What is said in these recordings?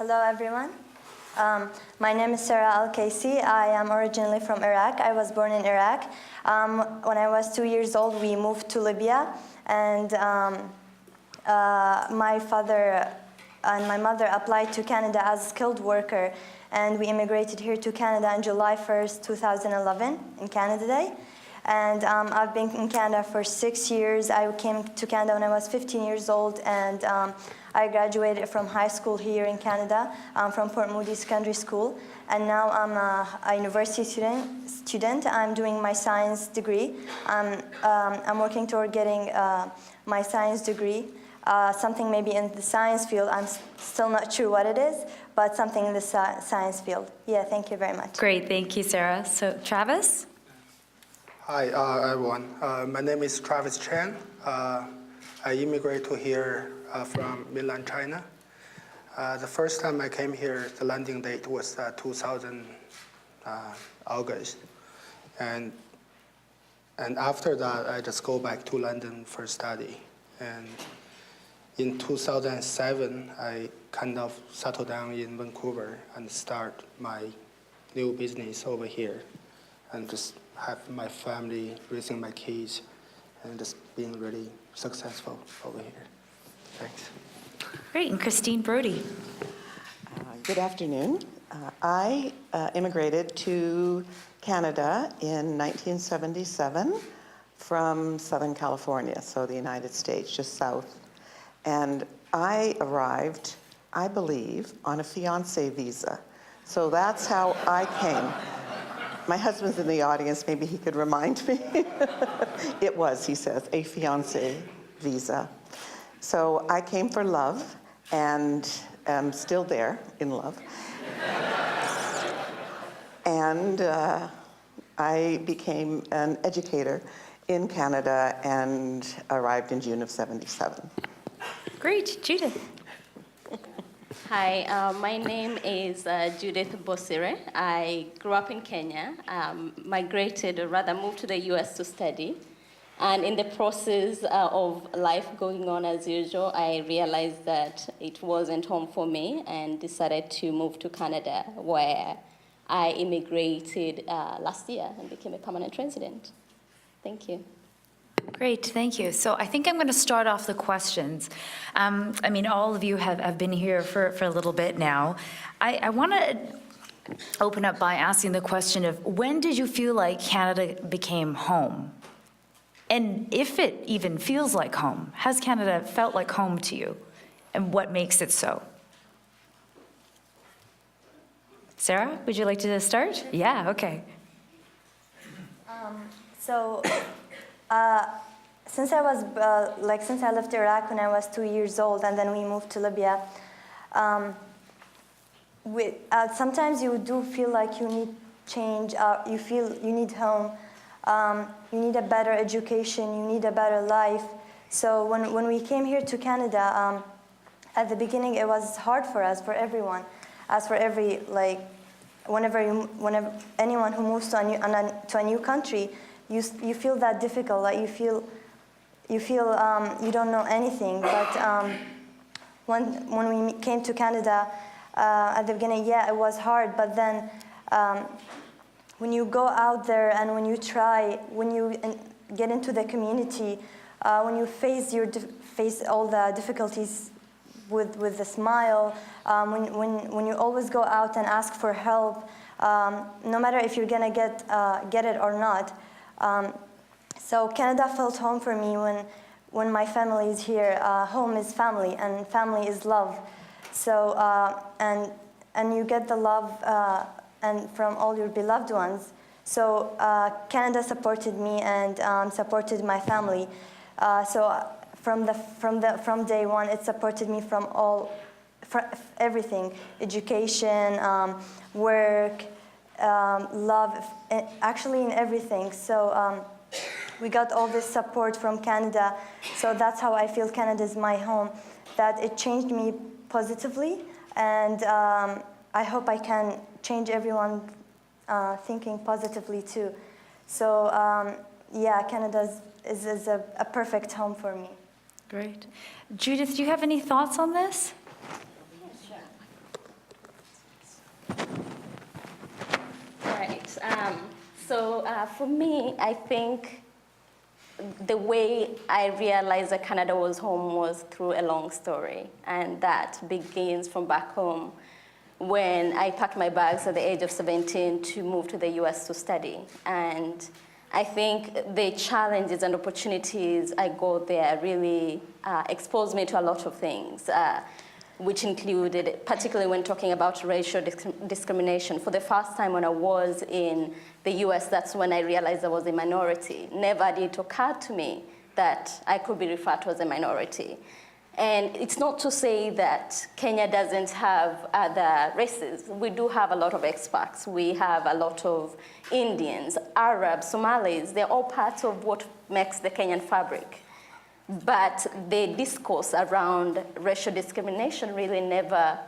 Hello, everyone. My name is Al-Qaysi. I am originally from Iraq. I was born in Iraq. When I was 2 years old, we moved to Libya, and my father and my mother applied to Canada as a skilled worker, and we immigrated here to Canada on July 1st, 2011, in Canada Day. And I've been in Canada for 6 years. I came to Canada when I was 15 years old, and I graduated from high school here in Canada, from Port Moody Secondary School. And now I'm a university student. I'm doing my science degree. I'm working toward getting my science degree, something maybe in the science field. I'm still not sure what it is, but something in the science field. Yeah, thank you very much. Great, thank you, Sarah. So, Travis? Hi, everyone. My name is Travis Chen. I immigrated to here from mainland China. The first time I came here, the landing date was 2000 August. And after that, I just go back to London for study. And in 2007, I kind of settled down in Vancouver and start my new business over here. And just have my family, raising my kids, and just being really successful over here. Thanks. Great, and Christine Brodie. Good afternoon. I immigrated to Canada in 1977 from Southern California, so the United States, just south. And I arrived, I believe, on a fiancé visa. So that's how I came. My husband's in the audience, maybe he could remind me. It was, he says, a fiancé visa. So I came for love, and am still there in love. And I became an educator in Canada and arrived in June of '77. Great, Judith. Hi, my name is Judith Bosire. I grew up in Kenya, migrated, or rather moved to the US to study. And in the process of life going on as usual, I realized that it wasn't home for me and decided to move to Canada, where I immigrated last year and became a permanent resident. Thank you. Great, thank you. So I think I'm going to start off the questions. I mean, all of you have been here for a little bit now. I want to open up by asking the question of, when did you feel like Canada became home? And if it even feels like home, has Canada felt like home to you? And what makes it so? Sarah, would you like to start? Yeah, okay. Since I was since I left Iraq when I was 2 years old, and then we moved to Libya, sometimes you do feel like you need change. You feel you need home. You need a better education. You need a better life. So when we came here to Canada, at the beginning it was hard for us, for everyone, as for every whenever anyone who moves to a new country. You feel that difficult, like you feel you don't know anything. But when we came to Canada at the beginning, yeah, it was hard. But then when you go out there and when you try, when you get into the community, when you face all the difficulties with a smile, when you always go out and ask for help, no matter if you're gonna get it or not. So Canada felt home for me when my family is here. Home is family, and family is love. So and you get the love and from all your beloved ones. So Canada supported me and supported my family. So from day one, it supported me from everything: education, work. Love, actually in everything. So we got all this support from Canada. So that's how I feel Canada is my home, that it changed me positively. And I hope I can change everyone thinking positively too. So yeah, Canada is a perfect home for me. Great. Judith, do you have any thoughts on this? For me, I think the way I realized that Canada was home was through a long story. And that begins from back home when I packed my bags at the age of 17 to move to the US to study. And I think the challenges and opportunities I got there really exposed me to a lot of things, which included, particularly when talking about racial discrimination. For the first time when I was in the US, that's when I realized I was a minority. Never did it occur to me that I could be referred to as a minority. And it's not to say that Kenya doesn't have other races. We do have a lot of expats. We have a lot of Indians, Arabs, Somalis. They're all parts of what makes the Kenyan fabric. But the discourse around racial discrimination really never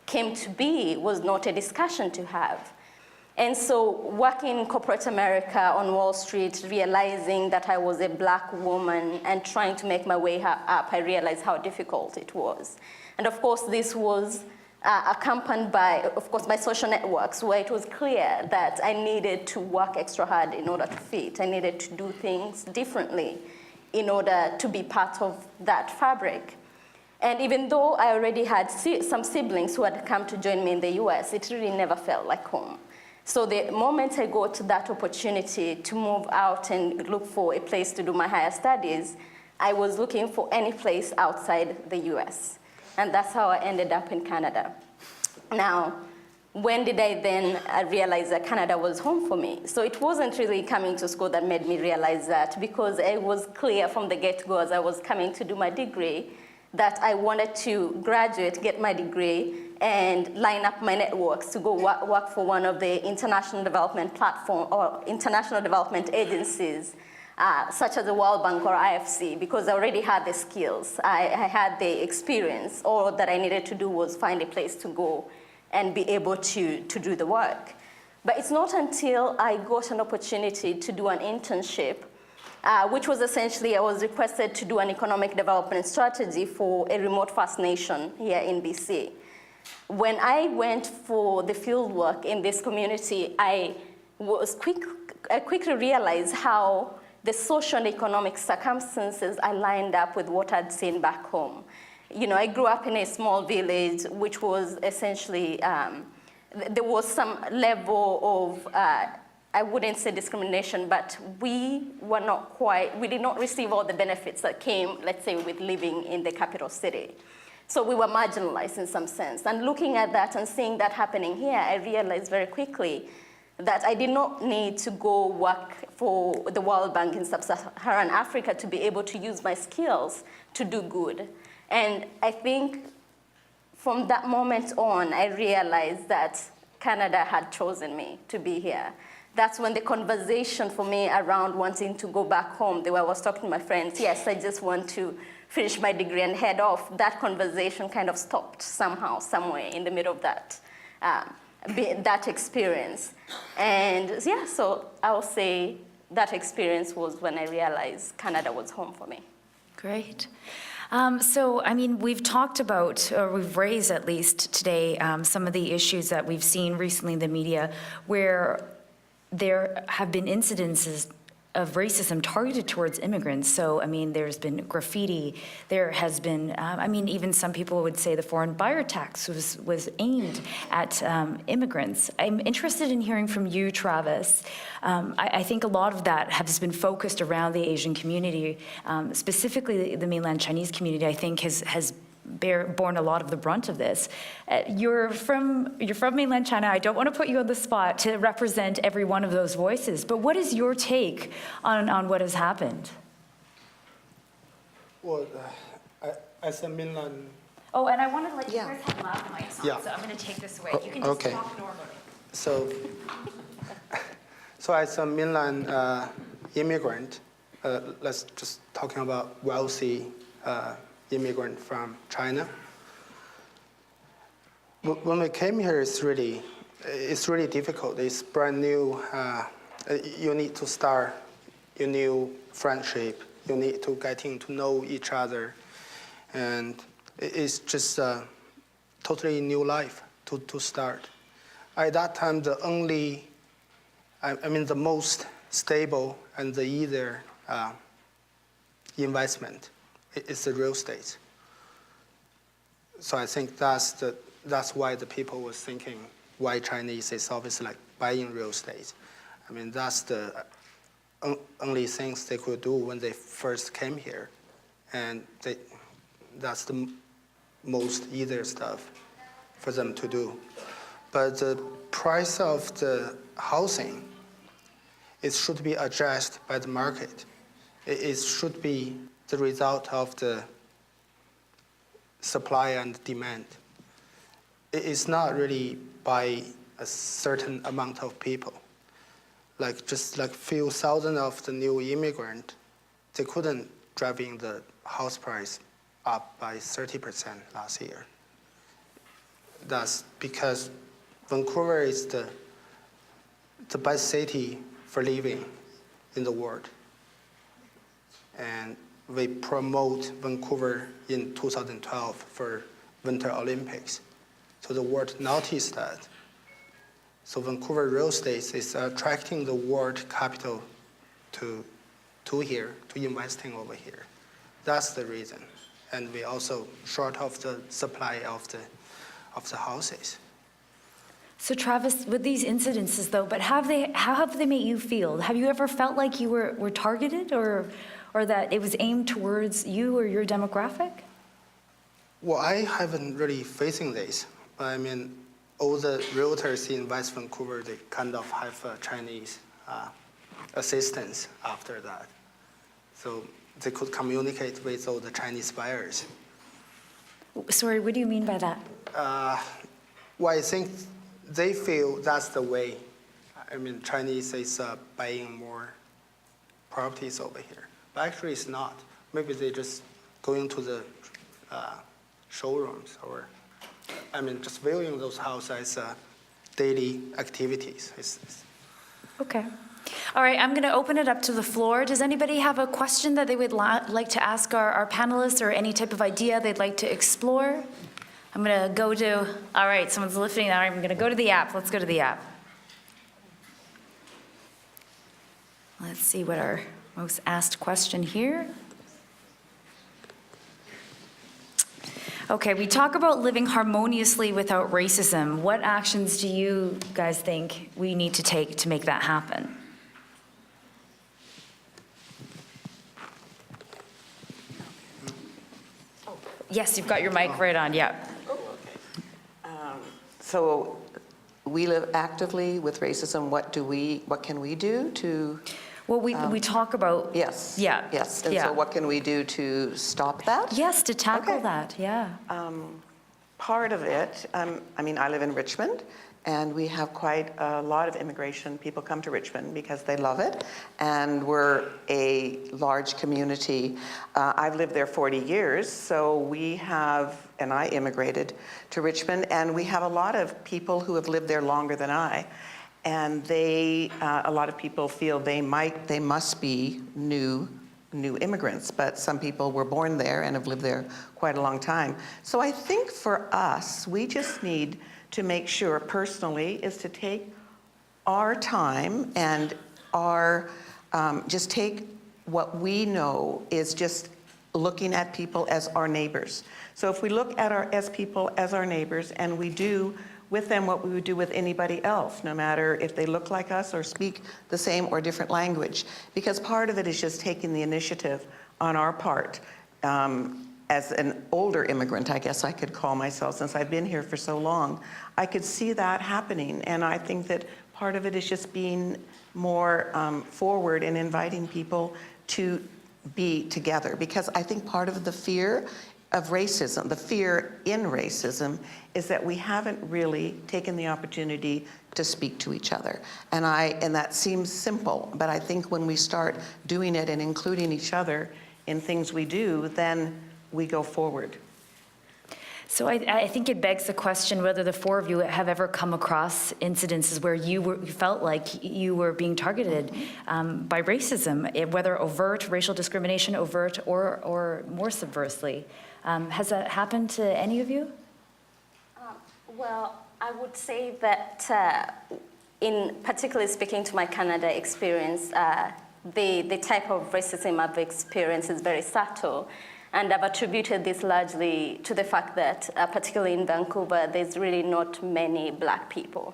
came to be, was not a discussion to have. And so working in corporate America on Wall Street, realizing that I was a black woman and trying to make my way up, I realized how difficult it was. And of course, this was accompanied by, of course, my social networks, where it was clear that I needed to work extra hard in order to fit. I needed to do things differently in order to be part of that fabric. And even though I already had some siblings who had come to join me in the US, it really never felt like home. So the moment I got that opportunity to move out and look for a place to do my higher studies, I was looking for any place outside the US. And that's how I ended up in Canada. Now, when did I then realize that Canada was home for me? So it wasn't really coming to school that made me realize that, because it was clear from the get-go as I was coming to do my degree that I wanted to graduate, get my degree, and line up my networks to go work for one of the international development platform or international development agencies, such as the World Bank or IFC, because I already had the skills. I had the experience. All that I needed to do was find a place to go and be able to do the work. But it's not until I got an opportunity to do an internship, which was essentially, I was requested to do an economic development strategy for a remote First Nation here in BC. When I went for the field work in this community, I quickly realized how the social and economic circumstances aligned up with what I'd seen back home. You know, I grew up in a small village, which was essentially, there was some level of, I wouldn't say discrimination, but we did not receive all the benefits that came, let's say, with living in the capital city. So we were marginalized in some sense. And looking at that and seeing that happening here, I realized very quickly that I did not need to go work for the World Bank in Sub-Saharan Africa to be able to use my skills to do good. And I think from that moment on, I realized that Canada had chosen me to be here. That's when the conversation for me around wanting to go back home, the way I was talking to my friends, yes, I just want to finish my degree and head off, that conversation kind of stopped somehow, somewhere in the middle of that, that experience. And yeah, so I'll say that experience was when I realized Canada was home for me. Great. So, I mean, we've talked about, or we've raised at least today, some of the issues that we've seen recently in the media where there have been incidences of racism targeted towards immigrants. So, I mean, there's been graffiti, there has been, I mean, even some people would say the foreign buyer tax was aimed at immigrants. I'm interested in hearing from you, Travis. I think a lot of that has been focused around the Asian community, specifically the mainland Chinese community, I think has borne a lot of the brunt of this. You're from mainland China. I don't want to put you on the spot to represent every one of those voices, but what is your take on what has happened? Well, as a mainland... Oh, and I want to let you guys have loud mics on, Yeah. so I'm going to take this away. You can just talk normally. So as a mainland immigrant, let's just talking about wealthy immigrant from China. When we came here, it's really difficult. It's brand new. You need to start a new friendship. You need to getting to know each other, and it's just a totally new life to start. At that time, the only I mean, the most stable and the easier investment is the real estate. So I think that's why the people was thinking why Chinese is always like buying real estate. I mean, that's the only things they could do when they first came here. And that's the most easier stuff for them to do. But the price of the housing, it should be adjusted by the market. It should be the result of the supply and demand. It's not really by a certain amount of people. Like just like few thousand of the new immigrant, they couldn't driving the house price up by 30% last year. That's because Vancouver is the best city for living in the world. And we promote Vancouver in 2012 for Winter Olympics. So the world noticed that. So Vancouver real estate is attracting the world capital to here, to investing over here. That's the reason. And we also short of the supply of the houses. So Travis, with these incidences though, but how have they made you feel? Have you ever felt like you were targeted or that it was aimed towards you or your demographic? Well, I haven't really facing this. I mean, all the realtors in West Vancouver, they kind of have Chinese assistance after that. So they could communicate with all the Chinese buyers. Sorry, what do you mean by that? Well, I think they feel that's the way. I mean, Chinese is buying more properties over here. But actually it's not. Maybe they just going to the showrooms or, I mean, just viewing those houses as daily activities. Okay. All right, I'm going to open it up to the floor. Does anybody have a question that they would like to ask our panelists or any type of idea they'd like to explore? I'm going to go to, all right, someone's lifting. All right, I'm going to go to the app. Let's go to the app. Let's see what our most asked question here. Okay, we talk about living harmoniously without racism. What actions do you guys think we need to take to make that happen? Yes, you've got your mic right on, yeah. So we live actively with racism. What can we do to? Well, we talk about. Yes. Yeah. Yes. And yeah. so what can we do to stop that? Yes, to tackle Okay. that, yeah. Part of it, I mean, I live in Richmond, and we have quite a lot of immigration people come to Richmond because they love it, and we're a large community. I've lived there 40 years, so we have, and I immigrated to Richmond, and we have a lot of people who have lived there longer than I, and they, a lot of people feel they must be new immigrants, but some people were born there and have lived there quite a long time. So I think for us, we just need to make sure personally is to take our time and just take what we know is just looking at people as our neighbors. So if we look at as people as our neighbors and we do with them what we would do with anybody else, no matter if they look like us or speak the same or different language. Because part of it is just taking the initiative on our part. As an older immigrant, I guess I could call myself, since I've been here for so long, I could see that happening. And I think that part of it is just being more forward and inviting people to be together. Because I think part of the fear of racism, the fear in racism, is that we haven't really taken the opportunity to speak to each other. And that seems simple, but I think when we start doing it and including each other in things we do, then we go forward. So I think it begs the question whether the four of you have ever come across incidences where you felt like you were being targeted by racism, whether overt racial discrimination, overt or more subversely. Has that happened to any of you? Well, I would say that in particularly speaking to my Canada experience, the type of racism I've experienced is very subtle. And I've attributed this largely to the fact that, particularly in Vancouver, there's really not many Black people.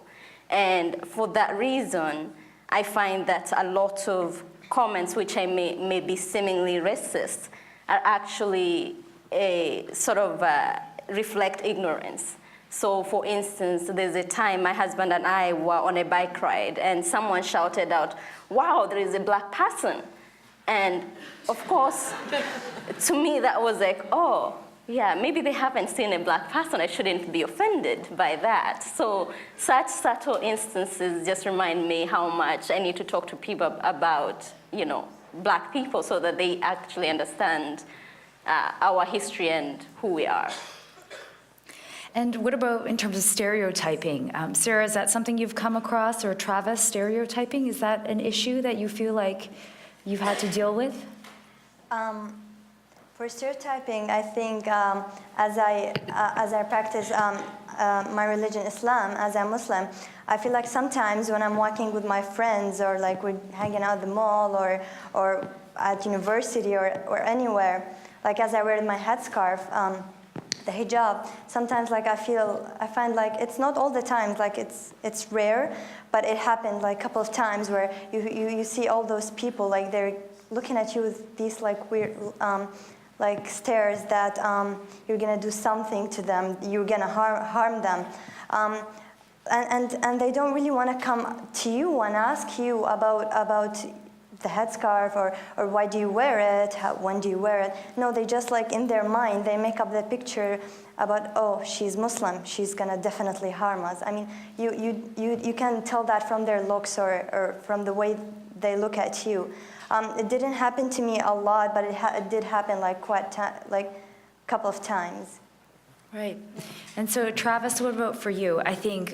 And for that reason, I find that a lot of comments which may be seemingly racist are actually reflect ignorance. So for instance, there's a time my husband and I were on a bike ride and someone shouted out, "Wow, there is a Black person." And of course, to me that was like, oh, yeah, maybe they haven't seen a Black person. I shouldn't be offended by that. So such subtle instances just remind me how much I need to talk to people about, Black people so that they actually understand our history and who we are. And what about in terms of stereotyping? Sarah, is that something you've come across, or Travis, stereotyping? Is that an issue that you feel like you've had to deal with? For stereotyping, I think as I practice my religion, Islam, as a Muslim, I feel like sometimes when I'm walking with my friends, or like we're hanging out at the mall, or at university, or anywhere, like as I wear my headscarf, the hijab, sometimes like I find like it's not all the time, like it's rare, but it happened like a couple of times where you see all those people, like they're looking at you with these like weird like stares that you're gonna do something to them, you're gonna harm them, and they don't really want to come to you and ask you about the headscarf, or why do you wear it, when do you wear it. No, they just like in their mind, they make up the picture about, oh, she's Muslim, she's gonna definitely harm us. I mean, you can tell that from their looks or from the way they look at you. It didn't happen to me a lot, but it did happen like a couple of times. Right. And so Travis, what about for you? I think,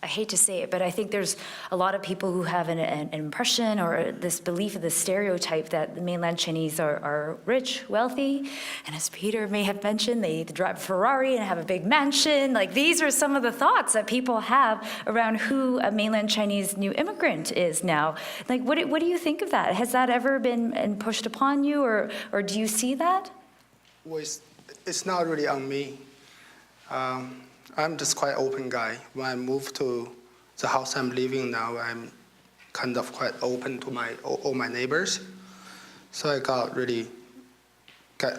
I hate to say it, but I think there's a lot of people who have an impression or this belief of the stereotype that the mainland Chinese are rich, wealthy, and as Peter may have mentioned, they drive a Ferrari and have a big mansion. Like, these are some of the thoughts that people have around who a mainland Chinese new immigrant is now. Like, what do you think of that? Has that ever been pushed upon you, or do you see that? Well, it's not really on me. I'm just quite open guy. When I moved to the house I'm living now, I'm kind of quite open to all my neighbors. So I got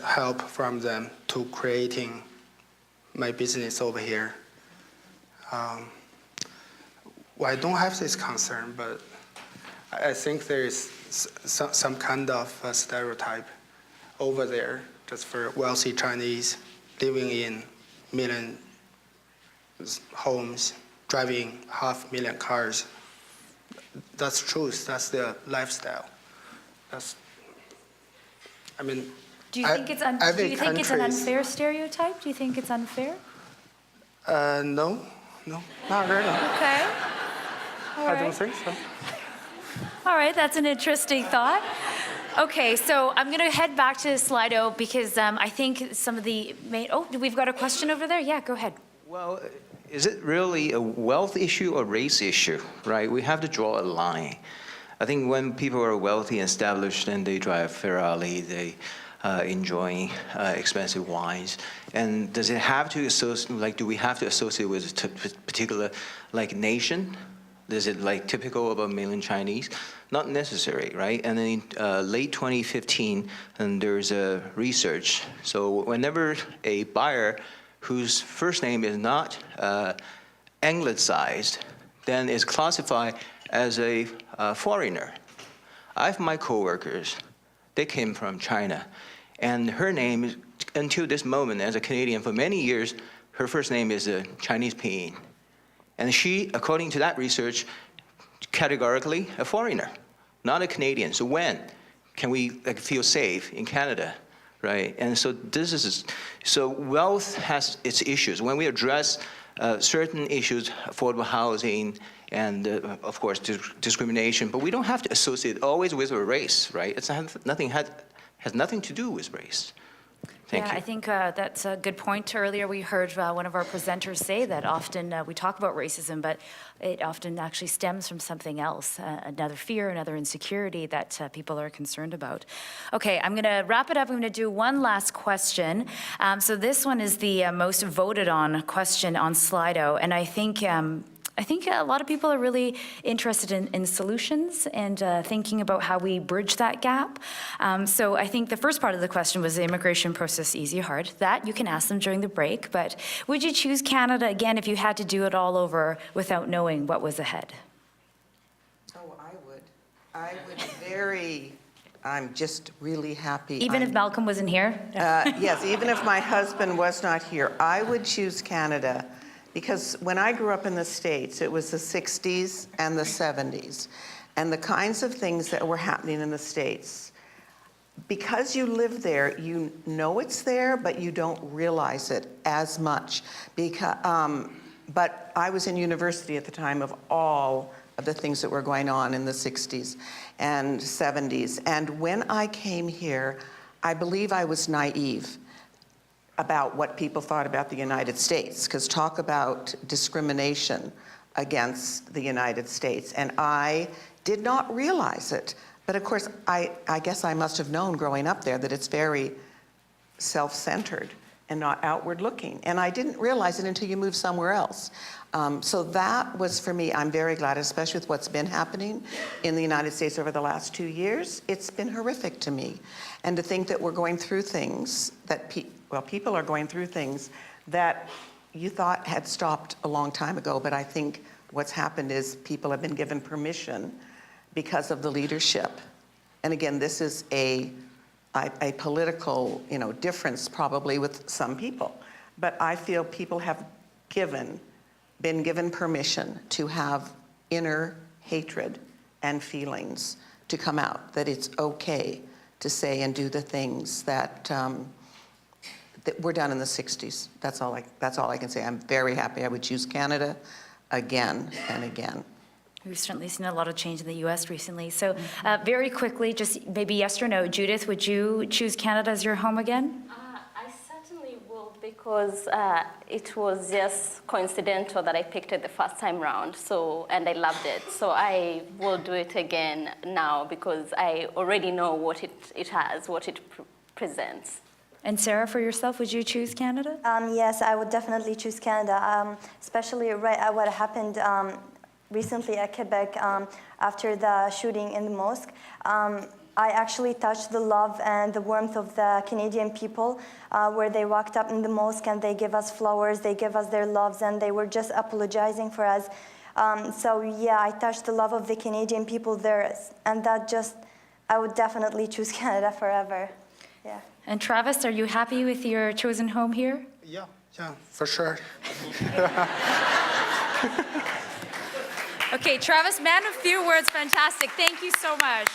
help from them to creating my business over here. Well, I don't have this concern, but I think there is some kind of stereotype over there just for wealthy Chinese living in million homes, driving 500,000 cars. That's truth. That's their lifestyle. Do you think it's an unfair stereotype? Do you think it's unfair? No, not really. Okay. All right. I don't think so. All right, that's an interesting thought. Okay, so I'm going to head back to Slido because I think some of the main... Oh, we've got a question over there. Yeah, go ahead. Well, is it really a wealth issue or race issue, right? We have to draw a line. I think when people are wealthy and established and they drive Ferrari, they enjoy expensive wines, and does it have to associate, like, do we have to associate with a particular, like, nation? Is it, like, typical of a mainland Chinese? Not necessary, right? And then in late 2015, and there's a research. So whenever a buyer whose first name is not anglicized, then is classified as a foreigner. I have my coworkers, they came from China, and her name, until this moment, as a Canadian for many years, her first name is a Chinese pinyin. And she, according to that research, categorically a foreigner, not a Canadian. So when can we feel safe in Canada? Right, and so so wealth has its issues. When we address certain issues, affordable housing, and of course discrimination, but we don't have to associate always with a race, right? It's has nothing to do with race. Thank Yeah, you. I think that's a good point. Earlier, we heard one of our presenters say that often we talk about racism, but it often actually stems from something else, another fear, another insecurity that people are concerned about. Okay, I'm going to wrap it up. I'm going to do one last question. So this one is the most voted on question on Slido, and I think a lot of people are really interested in solutions and thinking about how we bridge that gap. So I think the first part of the question was the immigration process easy or hard. That you can ask them during the break, but would you choose Canada again if you had to do it all over without knowing what was ahead? Oh, I would I'm just really happy. Even if Malcolm wasn't here? Yes, even if my husband was not here, I would choose Canada. Because when I grew up in the States, it was the 60s and the 70s. And the kinds of things that were happening in the States, because you live there, you know it's there, but you don't realize it as much. But I was in university at the time of all of the things that were going on in the 60s and 70s. And when I came here, I believe I was naive about what people thought about the United States, because talk about discrimination against the United States. And I did not realize it. But of course, I guess I must have known growing up there that it's very self-centered and not outward looking. And I didn't realize it until you move somewhere else. So that was, for me, I'm very glad, especially with what's been happening in the United States over the last 2 years. It's been horrific to me. And to think that we're going through things that people are going through things that you thought had stopped a long time ago, but I think what's happened is people have been given permission because of the leadership. And again, this is a political, difference probably with some people, but I feel people have been given permission to have inner hatred and feelings to come out, that it's okay to say and do the things that were done in the 60s. That's all I can say. I'm very happy. I would choose Canada again and again. We've certainly seen a lot of change in the U.S. recently. So very quickly, just maybe yes or no, Judith, would you choose Canada as your home again? I certainly will, because it was just coincidental that I picked it the first time round, and I loved it. So I will do it again now because I already know what it has, what it presents. And Sarah, for yourself, would you choose Canada? Yes, I would definitely choose Canada, especially right at what happened recently at Quebec after the shooting in the mosque. I actually touched the love and the warmth of the Canadian people where they walked up in the mosque and they give us flowers, they give us their loves, and they were just apologizing for us. So yeah, I touched the love of the Canadian people there, and I would definitely choose Canada forever. Yeah. And Travis, are you happy with your chosen home here? Yeah, for sure. Okay, Travis, man of few words, fantastic. Thank you so much.